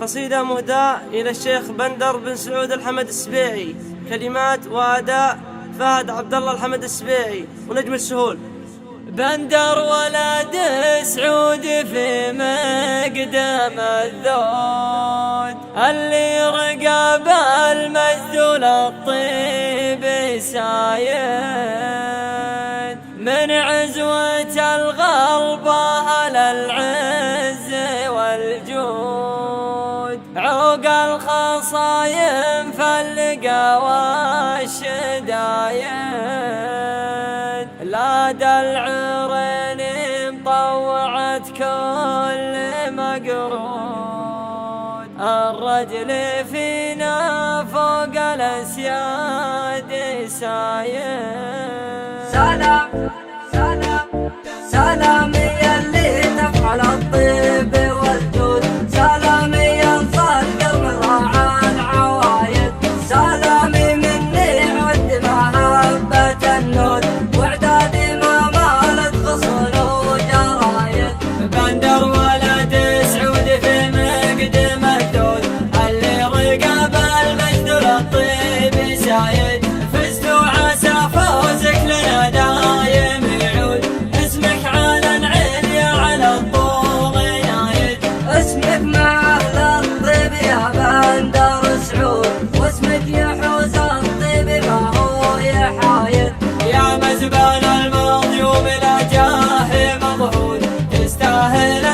قصيدة مهداة إلى الشيخ بندر بن سعود الحمد السبيعي، كلمات وأداء فهد عبد الله الحمد السبيعي ونجم السهول. بندر ولد سعود في مقدم الذود، اللي رقب المسدول الطيب سايد، من عزوة الغرب أهل العز والجود، عوق الخصايم فاللقى والشدايد، لدى العرين مطوعت كل مقرود، الرجل فينا فوق الأسياد سايد. سلام سلام سلام يلي تفعل الطيب والجود، سلامي ينصر قلب راعى العوايد، سلامي مني عد محبة النود، واعدادي ما مالت خصول وجرايد. بندر ولد سعود في مقدم الذود، اللي رقب المسدول الطيب سايد، فزت وعسى فوزك لنا دايم يعود، اسمك علن عليا على الطول نايد، اسمك مع أهل الطيب يا بندر سعود، واسمك يحوز الطيب ما هو يحايد. يا مزبل الماضي وبلا جاه مضهود، تستاهل